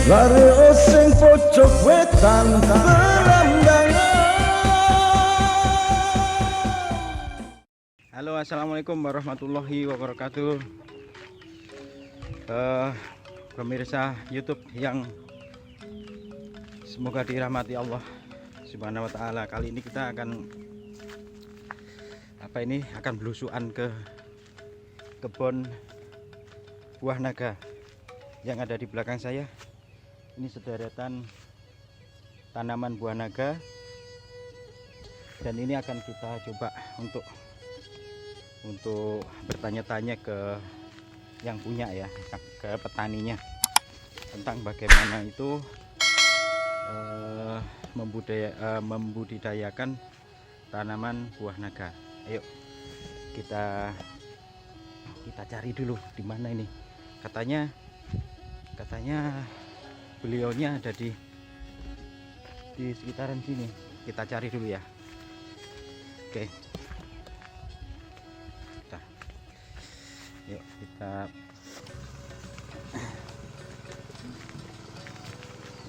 lare oseng pojok wetan berandangan. Halo, assalamualaikum warahmatullahi wabarakatuh. Pemirsa YouTube yang semoga dirahmati Allah Subhanahu wa taala. Kali ini kita akan belusuan ke kebun buah naga yang ada di belakang saya. Ini sederetan tanaman buah naga, dan ini akan kita coba untuk bertanya-tanya ke yang punya ya, ke petaninya, tentang bagaimana itu membudidayakan tanaman buah naga. Ayo kita cari dulu di mana ini. Katanya beliaunya ada di sekitaran sini. Kita cari dulu ya. Oke. Yuk kita.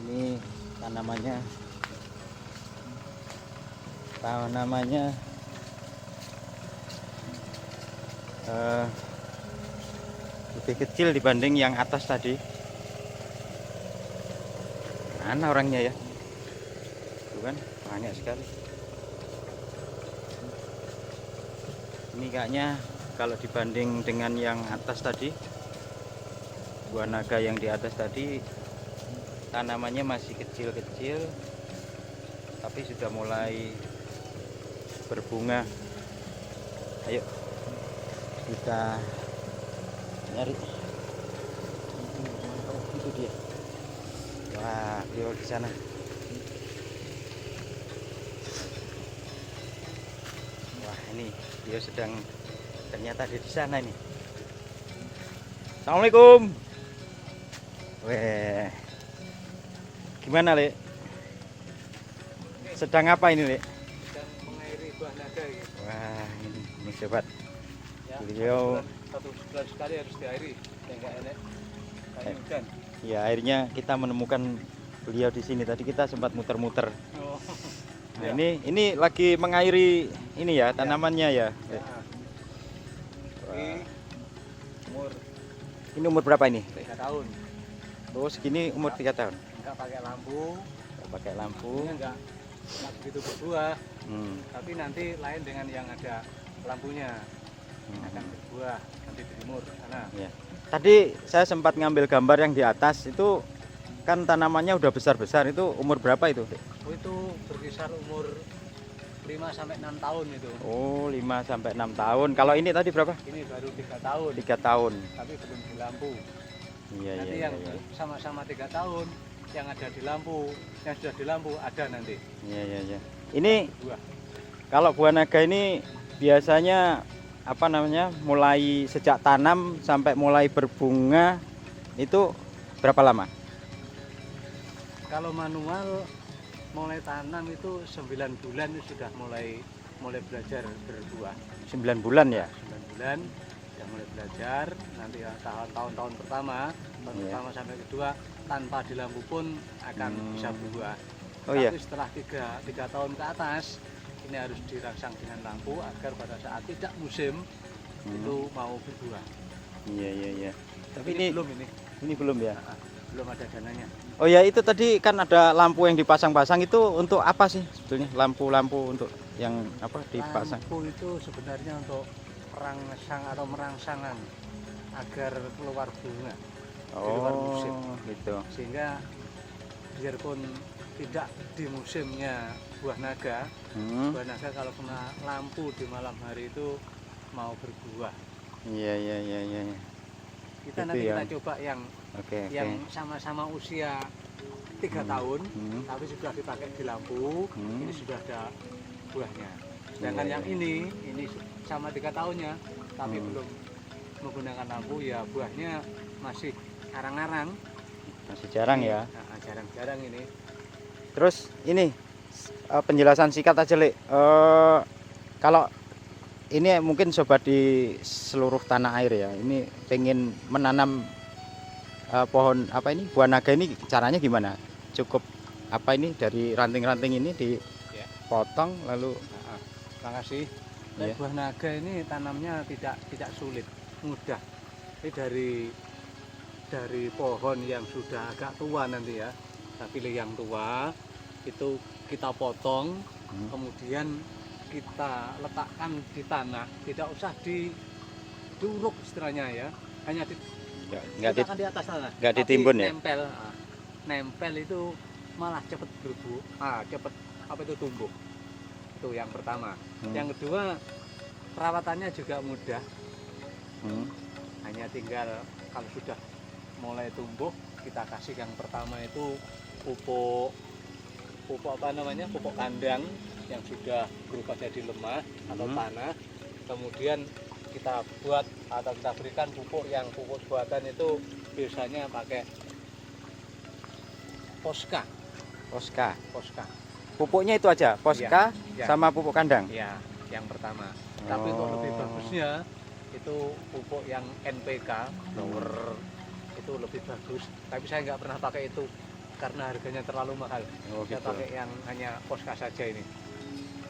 Ini tanamannya lebih kecil dibanding yang atas tadi. Mana orangnya ya? Tuh kan, banyak sekali. Ini kayaknya kalau dibanding dengan yang atas tadi, buah naga yang di atas tadi, tanamannya masih kecil-kecil, tapi sudah mulai berbunga. Ayo kita nyari. Itu dia. Wah, beliau di sana. Wah, ini dia sedang, ternyata di sana ini. Assalamualaikum. Weh, gimana Le? Sedang apa ini Le? Sedang mengairi buah naga gitu. Wah, ini sobat. Ya, Beliau satu bulan sekali harus diairi, yang enggak enak kayak hujan. ya, akhirnya kita menemukan beliau di sini. Tadi kita sempat muter-muter. Oh. Nah, ini lagi mengairi ini ya, tanamannya ya. Ya. Ini umur berapa ini? 3 tahun. Oh, segini umur 3 tahun. Enggak pakai lampu. Nggak pakai lampu. Ini enggak begitu berbuah. Hmm. Tapi nanti lain dengan yang ada lampunya. Akan berbuah nanti di timur sana. Ya. Tadi saya sempat ngambil gambar yang di atas itu, kan tanamannya udah besar-besar. Itu umur berapa itu? Oh, itu berkisar umur 5 sampai 6 tahun itu. Oh, 5 sampai 6 tahun. Kalau ini tadi berapa? Ini baru 3 tahun. 3 tahun. Tapi belum di lampu. Iya, Nanti iya, yang iya. sama-sama 3 tahun, yang ada di lampu, yang sudah di lampu ada nanti. Iya, iya, iya. Ini Buah. kalau buah naga ini biasanya mulai sejak tanam sampai mulai berbunga itu berapa lama? Kalau manual mulai tanam itu 9 bulan itu sudah mulai belajar berbuah. 9 bulan ya? 9 bulan sudah mulai belajar. Nanti ya, tahun-tahun pertama, Iya. pertama sampai kedua tanpa di lampu pun akan bisa berbuah. Oh Tapi iya. setelah 3 tahun ke atas ini harus dirangsang dengan lampu agar pada saat tidak musim itu mau berbuah. Iya, iya, iya. Tapi ini ini belum ya. belum ada dananya. Oh ya, itu tadi kan ada lampu yang dipasang-pasang, itu untuk apa sih sebetulnya? Lampu-lampu untuk yang apa dipasang? Lampu itu sebenarnya untuk merangsang agar keluar bunga di luar musim. Gitu. Sehingga biarpun tidak di musimnya buah naga, Hmm. buah naga kalau kena lampu di malam hari itu mau berbuah. Iya, iya, iya, iya. Kita Itu nanti ya. kita coba yang Oke, sama-sama usia 3 tahun, tapi sudah dipakai di lampu, ini sudah ada buahnya. Sedangkan Iya, yang ini sama 3 tahunnya, tapi belum menggunakan lampu, ya buahnya masih arang-arang. Masih jarang ya. Nah, jarang-jarang ini. Terus ini penjelasan singkat aja, Le. Kalau ini mungkin sobat di seluruh tanah air ya, ini pengen menanam pohon apa ini buah naga ini caranya gimana? Cukup apa ini dari ranting-ranting ini dipotong lalu Makasih. Iya. Buah naga ini tanamnya tidak sulit, mudah. Ini dari pohon yang sudah agak tua nanti ya. Kita pilih yang tua, itu kita potong, kemudian kita letakkan di tanah, tidak usah diuruk istilahnya ya, hanya letakkan di atas tanah. nggak Tapi ditimbun ya? Nempel itu malah cepat cepat tumbuh. Itu yang pertama. Yang kedua, perawatannya juga mudah. Hanya tinggal kalau sudah mulai tumbuh, kita kasih yang pertama itu pupuk apa namanya, pupuk kandang yang sudah berubah jadi lemah atau tanah. Kemudian kita buat atau kita berikan pupuk buatan itu biasanya pakai Posca. Pupuknya itu aja, Posca Ya. sama pupuk kandang. Ya, yang pertama. Tapi untuk lebih bagusnya itu pupuk yang NPK, Blower, itu lebih bagus. Tapi saya nggak pernah pakai itu karena harganya terlalu mahal. Saya Gitu. pakai yang hanya Posca saja ini.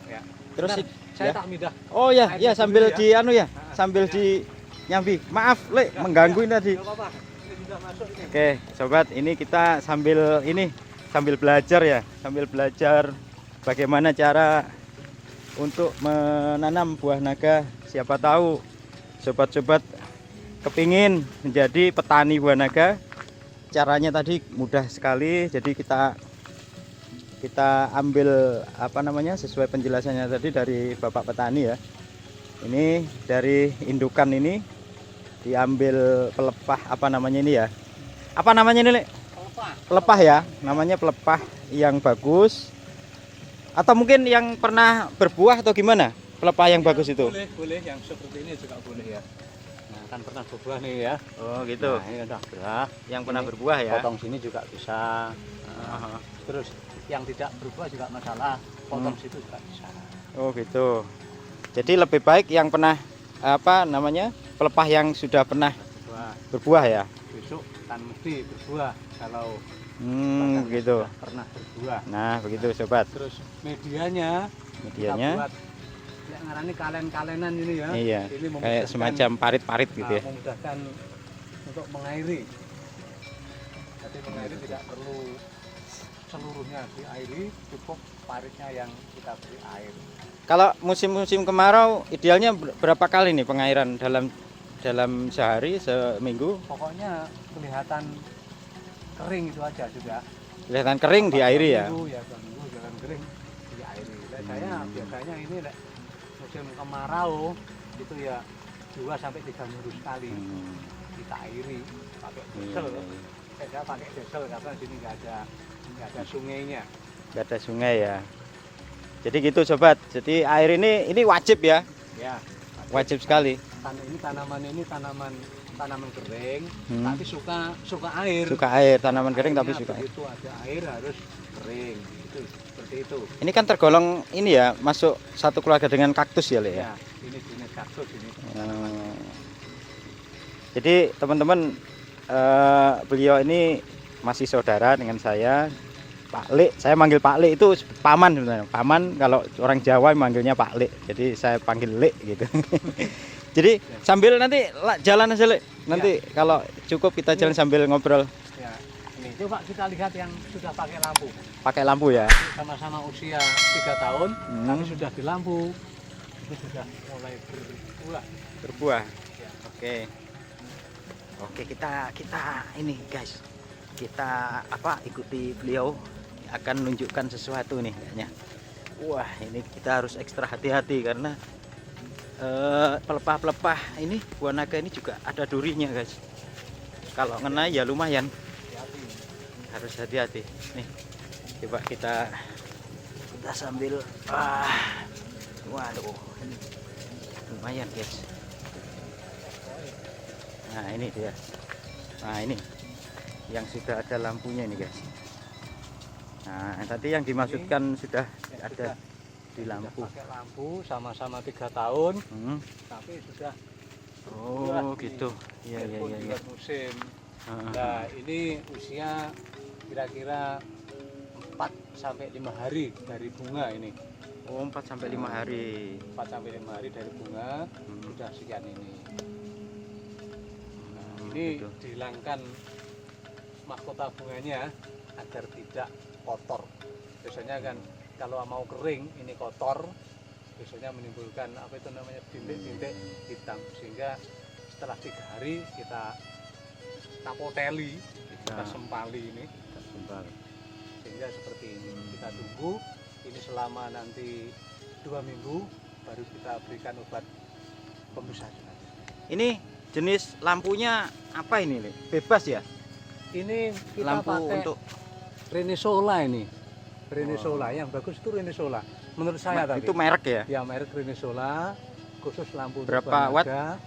Ya. Terus Saya ya? tak midah. Oh ya, Air sambil dulu di anu ya, sambil di nyambi. Maaf, Lek, mengganggu ini tadi. Nggak apa-apa. Ini sudah masuk ini. Oke, sobat, ini kita sambil belajar ya, sambil belajar bagaimana cara untuk menanam buah naga. Siapa tahu sobat-sobat kepingin menjadi petani buah naga. Caranya tadi mudah sekali. Jadi kita ambil apa namanya sesuai penjelasannya tadi dari Bapak petani ya. Ini dari indukan ini diambil pelepah apa namanya ini ya? Apa namanya ini, Lek? Pelepah ya, namanya pelepah yang bagus. Atau mungkin yang pernah berbuah atau gimana? Pelepah yang bagus itu. Boleh yang seperti ini juga boleh ya. Nah, kan pernah berbuah nih ya. Oh, gitu. Nah, ini udah berbuah. Yang pernah berbuah ya. Potong sini juga bisa. Nah, terus yang tidak berbuah juga masalah. Potong situ juga bisa. Oh, gitu. Jadi lebih baik yang pernah apa namanya? Pelepah yang sudah pernah berbuah ya. Besok kan mesti berbuah kalau Gitu. pernah berbuah. Nah, begitu sobat. Terus medianya kita buat yang ngarani kalen-kalenan ini ya. Iya. Ini Kayak semacam parit-parit gitu ya. memudahkan untuk mengairi. Jadi mengairi tidak perlu seluruhnya diairi, cukup paritnya yang kita beri air. Kalau musim-musim kemarau idealnya berapa kali nih pengairan dalam sehari, seminggu? Pokoknya kelihatan kering itu aja sudah. Kelihatan kering diairi ya. Ya, seminggu jalan kering diairi. Saya biasanya ini musim kemarau itu ya 2 sampai 3 minggu sekali kita airi pakai diesel. Saya pakai diesel karena sini nggak ada sungainya. Nggak ada sungai ya. Jadi gitu sobat. Jadi air ini wajib ya. Ya. Wajib sekali. Ini tanaman kering, tapi suka air. Suka air, tanaman kering tapi suka air. Begitu ada air harus kering. Itu seperti itu. Ini kan tergolong ini ya, masuk satu keluarga dengan kaktus ya, Le ya. Ya, ini jenis kaktus ini. Jadi teman-teman beliau ini masih saudara dengan saya. Pak Lek, saya manggil Pak Lek itu paman sebenarnya. Paman kalau orang Jawa manggilnya Pak Lek. Jadi saya panggil Lek gitu. Jadi sambil nanti jalan aja Lek. Nanti kalau cukup kita jalan sambil ngobrol. Ya, ini coba kita lihat yang sudah pakai lampu. Pakai lampu ya. Sama-sama usia 3 tahun, tapi sudah di lampu. Itu sudah mulai berbuah. Berbuah. Ya. Oke, kita ini guys. Kita ikuti beliau akan menunjukkan sesuatu nih kayaknya. Wah, ini kita harus ekstra hati-hati karena pelepah-pelepah ini buah naga ini juga ada durinya guys. Kalau ngena ya lumayan. Harus hati-hati. Nih, coba kita sambil waduh, ini lumayan guys. Nah, ini dia. Nah, ini yang sudah ada lampunya ini guys. Nah, tadi yang dimaksudkan sudah ada di lampu. Pakai lampu sama-sama 3 tahun, tapi sudah oh gitu. Iya. musim Nah, ini usia kira-kira 4 sampai 5 hari dari bunga ini. Oh, 4 sampai 5 hari. 4 sampai 5 hari dari bunga sudah sekian ini. Nah, ini gitu. dihilangkan mahkota bunganya agar tidak kotor. Biasanya kan kalau mau kering ini kotor, biasanya menimbulkan apa itu namanya bintik-bintik hitam, sehingga setelah 3 hari kita poteli, kita sempali ini, sehingga seperti ini. Kita tunggu ini selama nanti 2 minggu baru kita berikan obat pembesar. Ini jenis lampunya apa ini, Le? Bebas ya? Ini kita Lampu pakai untuk Renesola ini. Renesola yang bagus itu Renesola. Menurut saya tadi. itu merek ya? Ya, merek Renesola khusus lampu untuk Berapa watt? Banaga.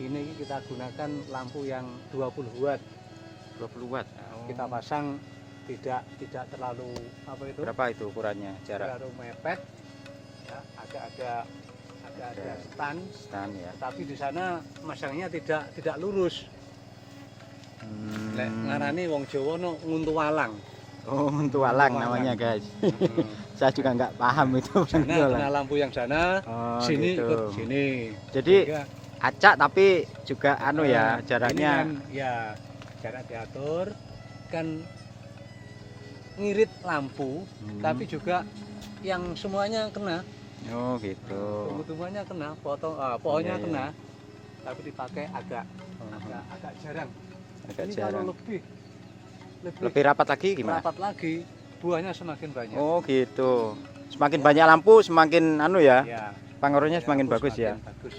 Ini kita gunakan lampu yang 20 watt. 20 watt. Kita pasang tidak terlalu apa itu? Berapa itu ukurannya jarak? Terlalu mepet. Ya, ada Stand ya. tapi di sana masangnya tidak lurus. Lek ngarani wong Jawa no nguntuwalang. Oh, muntualang namanya, guys. Saya juga nggak paham itu. Sana kena lampu yang sana, Oh, sini gitu. ikut sini. Jadi Sehingga, acak tapi juga anu ya, jaraknya. ini kan, ya jarak diatur kan ngirit lampu, tapi juga yang semuanya kena. Oh, gitu. Tumbuh-tumbuhannya kena, pohonnya Iya, kena, tapi dipakai agak jarang. Agak Ini jarang. kalau Lebih rapat lagi gimana? rapat lagi, buahnya semakin banyak. Oh, gitu. Semakin banyak lampu semakin anu ya. Ya, Pangaruhnya semakin lampu bagus ya. semakin bagus.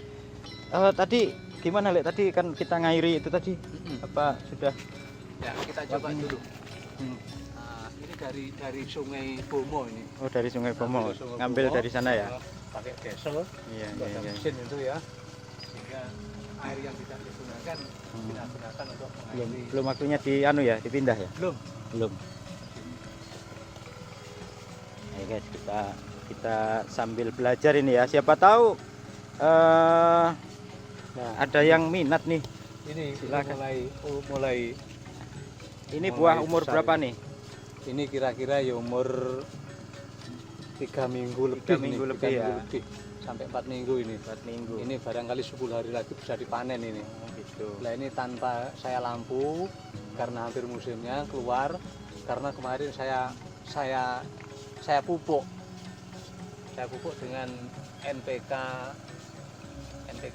Tadi gimana, Lek? Tadi kan kita ngairi itu tadi. Apa sudah? Ya, kita coba dulu. Nah, ini dari Sungai Bomo ini. Oh, dari Sungai Bomo. Dari Sungai Ngambil Bomo, dari sana ya? Pakai diesel, Iya, ada iya. mesin itu ya. Sehingga air yang tidak digunakan kita gunakan untuk mengairi. Belum waktunya di anu ya, dipindah ya? Belum. Belum. Ayo guys, kita sambil belajar ini ya. Siapa tahu Nah, ada yang minat nih. ini Silakan. mulai Ini Mulai buah umur besar berapa ini. nih? ini kira-kira ya umur 3 minggu lebih. 3 minggu ini, lebih 3 ya. minggu lebih. Sampai 4 minggu ini. 4 minggu. Ini barangkali 10 hari lagi bisa dipanen ini. Oh, gitu. Nah, ini tanpa saya lampu karena hampir musimnya keluar, karena kemarin saya pupuk dengan NPK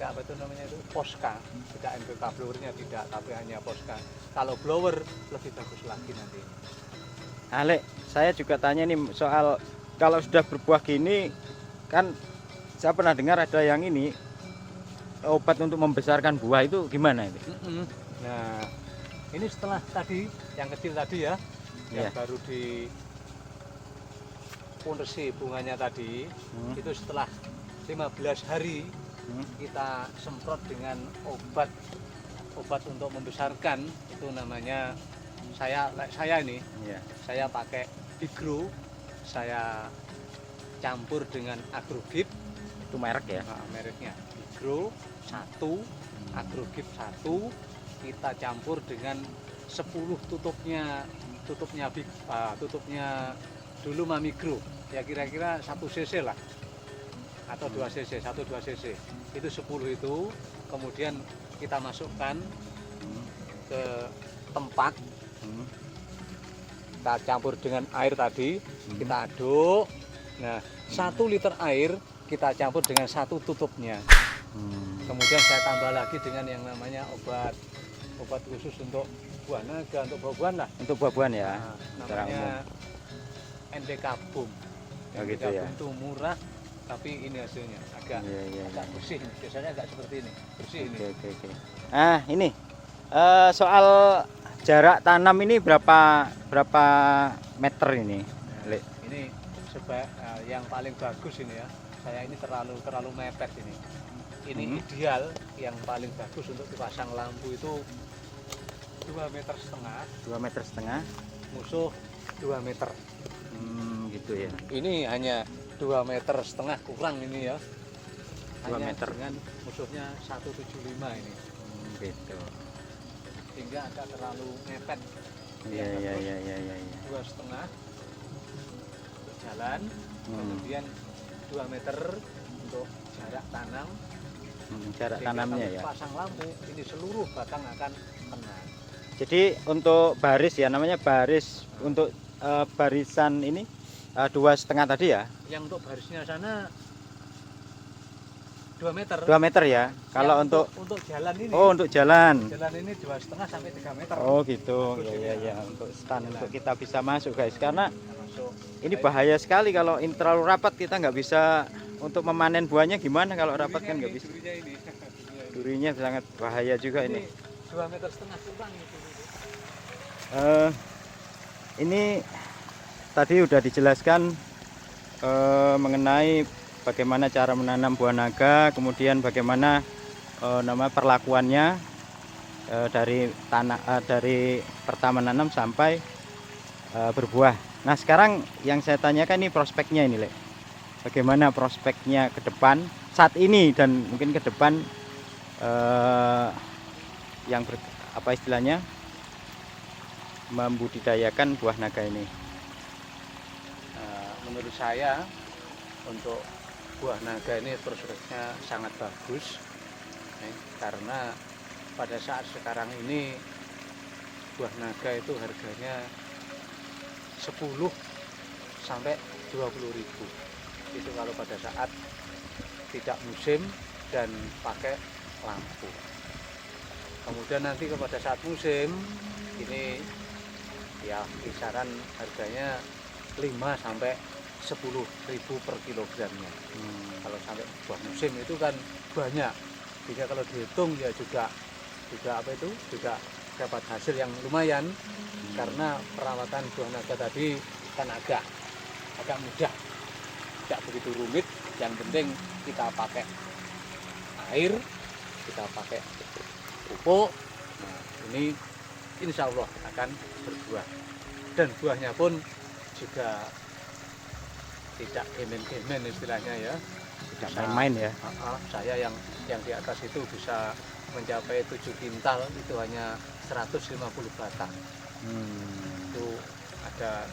apa itu namanya itu Posca, tidak NPK blowernya tidak, tapi hanya Posca. Kalau blower lebih bagus lagi nanti. Alek, saya juga tanya nih soal kalau sudah berbuah gini kan saya pernah dengar ada yang ini obat untuk membesarkan buah itu gimana itu? Nah, ini setelah tadi yang kecil tadi ya, yang Iya. baru di punesi bunganya tadi, itu setelah 15 hari kita semprot dengan obat untuk membesarkan, itu namanya saya ini Iya. saya pakai Bigro, saya campur dengan Agrogip. Itu merek ya? Nah, mereknya Bigro 1, Agrogip 1, kita campur dengan 10 tutupnya dulu Mamigro, ya kira-kira 1 cc lah, atau 2 cc, 1-2 cc, itu 10 itu, kemudian kita masukkan ke tempat, kita campur dengan air tadi, kita aduk. Nah, 1 liter air kita campur dengan 1 tutupnya. Kemudian saya tambah lagi dengan yang namanya obat khusus untuk buah naga, untuk buah-buahan lah. Untuk buah-buahan ya? Nah, secara umum. namanya NPK Boom. Oh, NPK gitu ya? Boom itu murah, tapi ini hasilnya agak Iya. bersih. Biasanya agak seperti ini, bersih ini. Oke. Nah, ini soal jarak tanam ini berapa meter ini? Le? Ini yang paling bagus ini ya. Saya ini terlalu mepet ini. Ini ideal, yang paling bagus untuk dipasang lampu itu 2,5 meter. 2,5 meter. Musuh 2 meter. Gitu ya. Ini hanya 2,5 meter kurang ini ya. 2 Hanya meter. dengan musuhnya 175 ini. Gitu. sehingga agak terlalu mepet. Iya, iya, iya, iya, iya. 2,5 untuk jalan, kemudian 2 meter untuk jarak tanam. Jarak Sehingga tanamnya kalau ya. pasang lampu ini seluruh batang akan kena. Jadi untuk baris ya, namanya baris untuk barisan ini 2,5 tadi ya. Yang untuk barisnya sana 2 meter. 2 meter ya. Kalau Yang untuk jalan ini. oh, untuk jalan. Jalan ini 2,5 sampai 3 meter. Oh gitu. Bagus Ya, ini. ya, ya. Untuk stand untuk kita bisa masuk guys. Karena Masuk. ini bahaya sekali kalau ini terlalu rapat, kita nggak bisa untuk memanen buahnya. Gimana kalau rapat kan nggak bisa. Durinya ini. Durinya sangat bahaya juga ini. 2,5 meter kurang itu. Ini tadi udah dijelaskan mengenai bagaimana cara menanam buah naga, kemudian bagaimana nama perlakuannya dari tanah dari pertama nanam sampai berbuah. Nah sekarang yang saya tanyakan ini prospeknya ini, Le. Bagaimana prospeknya ke depan saat ini dan mungkin ke depan apa istilahnya membudidayakan buah naga ini. Menurut saya untuk buah naga ini prospeknya sangat bagus, karena pada saat sekarang ini buah naga itu harganya 10 sampai 20.000. Itu kalau pada saat tidak musim dan pakai lampu. Kemudian nanti kepada saat musim ini ya kisaran harganya 5 sampai 10.000 per kilogramnya. Kalau sampai buah musim itu kan banyak. Jika kalau dihitung ya juga apa itu juga dapat hasil yang lumayan, karena perawatan buah naga tadi kan agak mudah, tidak begitu rumit. Yang penting kita pakai air, kita pakai pupuk. Nah, ini insya Allah akan berbuah, dan buahnya pun juga tidak gemen-gemen istilahnya ya, Tidak main-main ya. saya yang di atas itu bisa mencapai 7 kintal, itu hanya 150 batang. Itu ada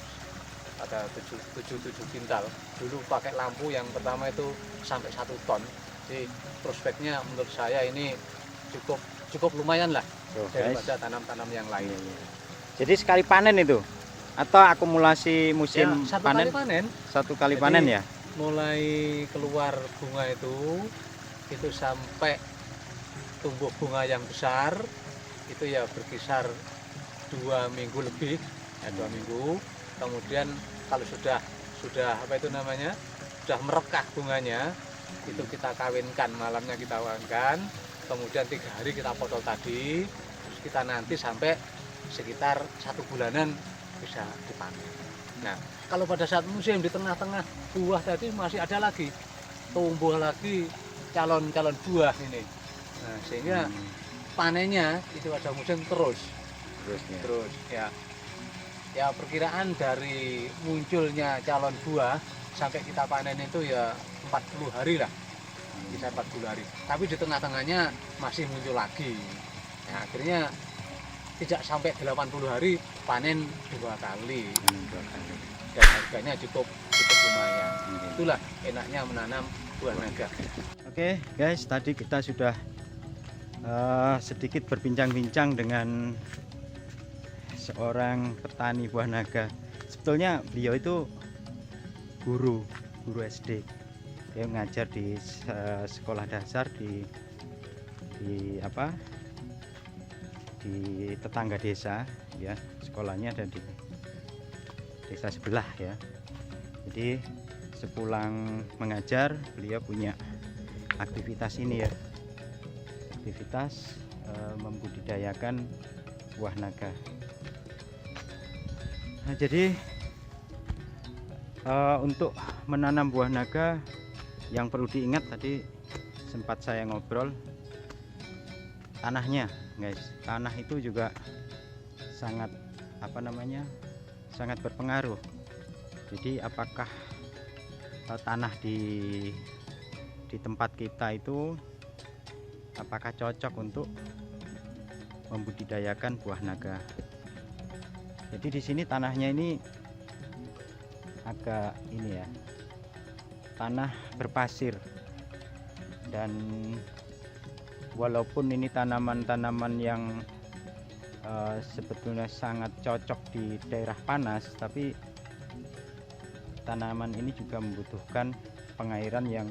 7 kintal. Dulu pakai lampu yang pertama itu sampai 1 ton. Jadi prospeknya menurut saya ini cukup lumayan lah daripada tanam-tanam yang lain. Jadi sekali panen itu atau akumulasi musim Ya, panen? Satu kali panen ya. Mulai keluar bunga itu sampai tumbuh bunga yang besar itu ya berkisar 2 minggu lebih, ya 2 minggu. Kemudian kalau sudah apa itu namanya, sudah merekah bunganya, itu kita kawinkan, malamnya kita kawinkan, kemudian 3 hari kita potong tadi, terus kita nanti sampai sekitar 1 bulanan bisa dipanen. Nah, kalau pada saat musim di tengah-tengah buah tadi masih ada lagi, tumbuh lagi calon-calon buah ini. Nah, sehingga panennya itu ada musim terus ya. Ya perkiraan dari munculnya calon buah sampai kita panen itu ya 40 hari lah, bisa 40 hari. Tapi di tengah-tengahnya masih muncul lagi. Nah, akhirnya tidak sampai 80 hari panen 2 kali. Dan harganya cukup lumayan. Itulah enaknya menanam buah naga. Oke guys, tadi kita sudah sedikit berbincang-bincang dengan seorang petani buah naga. Sebetulnya beliau itu guru SD. Dia ngajar di sekolah dasar di tetangga desa ya. Sekolahnya ada di desa sebelah ya. Jadi sepulang mengajar beliau punya aktivitas ini ya, aktivitas membudidayakan buah naga. Nah, jadi untuk menanam buah naga yang perlu diingat, tadi sempat saya ngobrol, tanahnya guys. Tanah itu juga sangat sangat berpengaruh. Jadi apakah tanah di tempat kita itu apakah cocok untuk membudidayakan buah naga. Jadi di sini tanahnya ini agak ini ya, tanah berpasir, dan walaupun ini tanaman-tanaman yang sebetulnya sangat cocok di daerah panas, tapi tanaman ini juga membutuhkan pengairan yang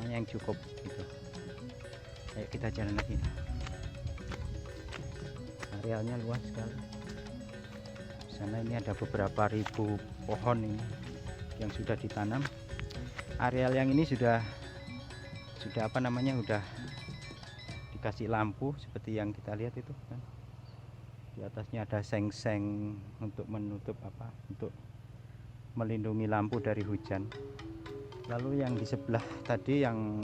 yang cukup gitu. Ayo kita jalan lagi. Arealnya luas sekali. Di sana ini ada beberapa ribu pohon ini yang sudah ditanam. Areal yang ini sudah udah dikasih lampu seperti yang kita lihat itu kan. Di atasnya ada seng-seng untuk menutup untuk melindungi lampu dari hujan. Lalu yang di sebelah tadi yang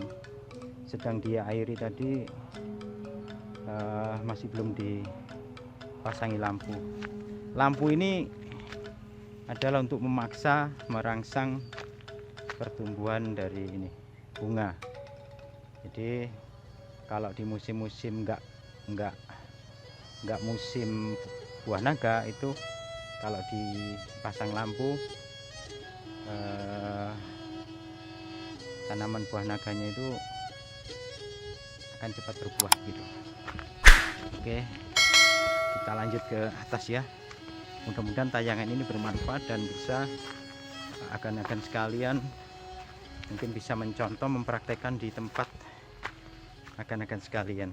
sedang dia airi tadi masih belum dipasangi lampu. Lampu ini adalah untuk memaksa merangsang pertumbuhan dari ini bunga. Jadi kalau di musim-musim enggak musim buah naga itu, kalau dipasang lampu tanaman buah naganya itu akan cepat berbuah gitu. Oke, kita lanjut ke atas ya. Mudah-mudahan tayangan ini bermanfaat dan bisa akan sekalian mungkin bisa mencontoh, mempraktekkan di tempat akan sekalian.